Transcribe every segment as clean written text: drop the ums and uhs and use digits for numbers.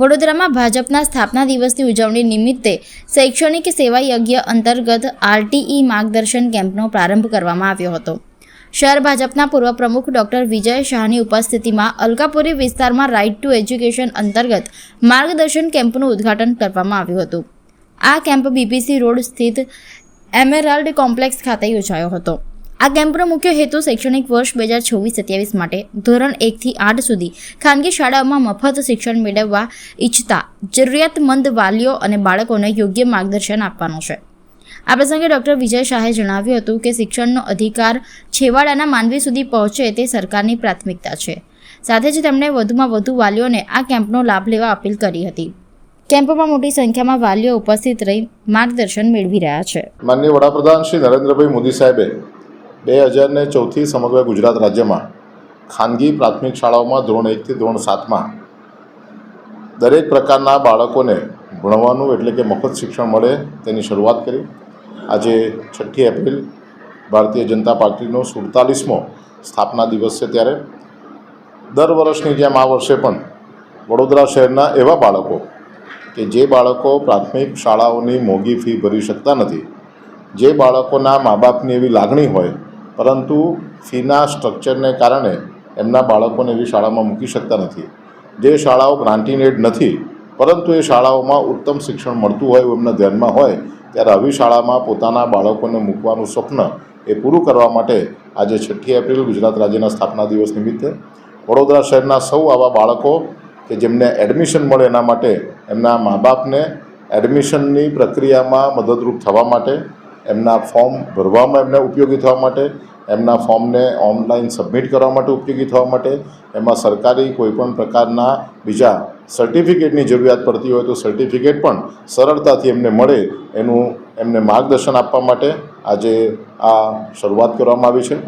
વડોદરામાં ભાજપના સ્થાપના દિવસની ઉજવણી નિમિત્તે શૈક્ષણિક સેવા યજ્ઞ અંતર્ગત આરટીઈ માર્ગદર્શન કેમ્પનો પ્રારંભ કરવામાં આવ્યો હતો. શહેર ભાજપના પૂર્વ પ્રમુખ ડોક્ટર વિજય શાહની ઉપસ્થિતિમાં અલકાપુરી વિસ્તારમાં રાઇટ ટુ એજ્યુકેશન અંતર્ગત માર્ગદર્શન કેમ્પનું ઉદ્ઘાટન કરવામાં આવ્યું હતું. આ કેમ્પ બીપીસી રોડ સ્થિત એમેરાલ્ડ કોમ્પ્લેક્સ ખાતે યોજાયો હતો. આ કેમ્પનો મુખ્ય હેતુ શૈક્ષણિક વર્ષ 2026-27 માટે ધોરણ 1 થી 8 સુધી ખાનગી શાળાઓમાં મફત શિક્ષણ મેળવવા ઈચ્છતા જરૂરિયાતમંદ વાલીઓ અને બાળકોને યોગ્ય માર્ગદર્શન આપવાનો છે. આ પ્રસંગે ડોક્ટર વિજય શાહે જણાવ્યું હતું કે શિક્ષણનો અધિકાર છેવાડાના માનવી સુધી પહોંચે તે સરકારની પ્રાથમિકતા છે. સાથે જ તેમણે વધુમાં વધુ વાલીઓને આ કેમ્પનો લાભ લેવા અપીલ કરી હતી. કેમ્પમાં મોટી સંખ્યામાં વાલીઓ ઉપસ્થિત રહી માર્ગદર્શન મેળવી રહ્યા છે. માનનીય વડાપ્રધાન શ્રી નરેન્દ્રભાઈ મોદી સાહેબે 2014થી સમગ્ર ગુજરાત રાજ્યમાં ખાનગી પ્રાથમિક શાળાઓમાં ધોરણ 1 થી ધોરણ 7માં દરેક પ્રકારના બાળકોને ભણવાનું એટલે કે મફત શિક્ષણ મળે તેની શરૂઆત કરી. આજે 6 એપ્રિલ ભારતીય જનતા પાર્ટીનો 47મો સ્થાપના દિવસ છે. ત્યારે દર વર્ષની જેમ આ વર્ષે પણ વડોદરા શહેરના એવા બાળકો કે જે બાળકો પ્રાથમિક શાળાઓની મોંઘી ફી ભરી શકતા નથી, જે બાળકોના મા બાપની એવી લાગણી હોય પરંતુ ફીના સ્ટ્રક્ચરને કારણે એમના બાળકોને એવી શાળામાં મૂકી શકતા નથી, જે શાળાઓ ગ્રાન્ટીનેડ નથી પરંતુ એ શાળાઓમાં ઉત્તમ શિક્ષણ મળતું હોય એવું એમના ધ્યાનમાં હોય, ત્યારે આવી શાળામાં પોતાના બાળકોને મૂકવાનું સ્વપ્ન એ પૂરું કરવા માટે આજે 6 એપ્રિલ ગુજરાત રાજ્યના સ્થાપના દિવસ નિમિત્તે વડોદરા શહેરના સૌ આવા બાળકો કે જેમને એડમિશન મળે એના માટે એમના મા બાપને એડમિશનની પ્રક્રિયામાં મદદરૂપ થવા માટે, એમના ફોર્મ ભરવામાં એમને ઉપયોગી થવા માટે, એમના ફોર્મને ઓનલાઈન સબમિટ કરવા માટે ઉપયોગી થવા માટે, એમાં સરકારી કોઈપણ પ્રકારના બીજા સર્ટિફિકેટની જરૂરિયાત પડતી હોય તો સર્ટિફિકેટ પણ સરળતાથી એમને મળે એનું એમને માર્ગદર્શન આપવા માટે આજે આ શરૂઆત કરવામાં આવી છે.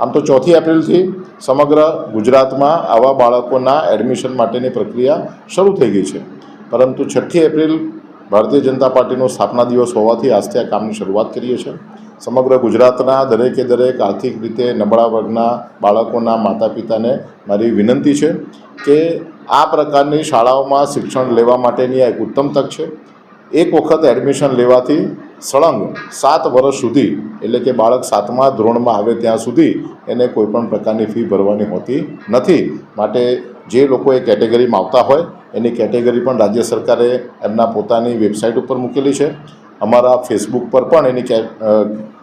આમ તો 4 એપ્રિલથી સમગ્ર ગુજરાતમાં આવા બાળકોના એડમિશન માટેની પ્રક્રિયા શરૂ થઈ ગઈ છે, પરંતુ 6 એપ્રિલ ભારતીય જનતા પાર્ટીનો સ્થાપના દિવસ હોવાથી આજથી આ કામની શરૂઆત કરીએ છીએ. સમગ્ર ગુજરાતના દરેકે દરેક આર્થિક રીતે નબળા વર્ગના બાળકોના માતા પિતાને મારી વિનંતી છે કે આ પ્રકારની શાળાઓમાં શિક્ષણ લેવા માટેની આ એક ઉત્તમ તક છે. એક વખત એડમિશન લેવાથી સળંગ 7 વર્ષ સુધી એટલે કે બાળક 7મા ધોરણમાં આવે ત્યાં સુધી એને કોઈપણ પ્રકારની ફી ભરવાની હોતી નથી. માટે જે લોકો એ કેટેગરીમાં આવતા હોય એની કેટેગરી પણ રાજ્ય સરકારે એમના પોતાની વેબસાઇટ ઉપર મૂકેલી છે. અમારા ફેસબુક પર પણ એની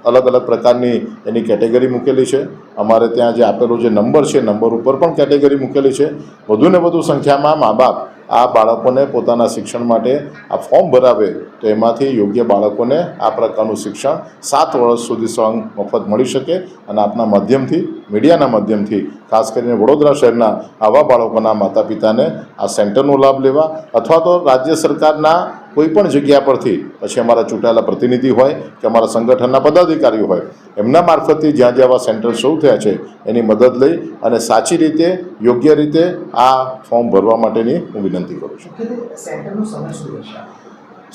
અલગ અલગ પ્રકારની એની કેટેગરી મૂકેલી છે. અમારે ત્યાં જે આપેલો જે નંબર છે નંબર ઉપર પણ કેટેગરી મૂકેલી છે. વધુને વધુ સંખ્યામાં મા બાપ આ બાળકોને પોતાના શિક્ષણ માટે આ ફોર્મ ભરાવે તો એમાંથી યોગ્ય બાળકોને આ પ્રકારનું શિક્ષણ 7 વર્ષ સુધી સળંગ મફત મળી શકે. અને આપના માધ્યમથી, મીડિયાના માધ્યમથી ખાસ કરીને વડોદરા શહેરના આવા બાળકોના માતા પિતાને આ સેન્ટરનો લાભ લેવા અથવા તો રાજ્ય સરકારના કોઈપણ જગ્યા પરથી પછી અમારા ચૂંટાયેલા પ્રતિનિધિ હોય કે અમારા સંગઠનના પદાધિકારીઓ હોય એમના મારફતથી જ્યાં જ્યાં આવા સેન્ટર શરૂ થયા છે એની મદદ લઈ અને સાચી રીતે યોગ્ય રીતે આ ફોર્મ ભરવા માટેની હું વિનંતી કરું છું.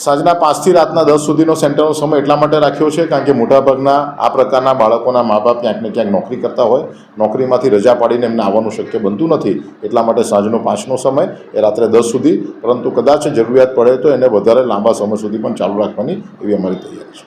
સાંજના 5 થી રાતના 10 સુધીનો સેન્ટરનો સમય એટલા માટે રાખ્યો છે કારણ કે મોટાભાગના આ પ્રકારના બાળકોના મા બાપ ક્યાંક ને ક્યાંક નોકરી કરતા હોય, નોકરીમાંથી રજા પાડીને એમને આવવાનું શક્ય બનતું નથી, એટલા માટે સાંજનો 5નો સમય એ રાત્રે 10 સુધી, પરંતુ કદાચ જરૂરિયાત પડે તો એને વધારે લાંબા સમય સુધી પણ ચાલુ રાખવાની એવી અમારી તૈયારી છે.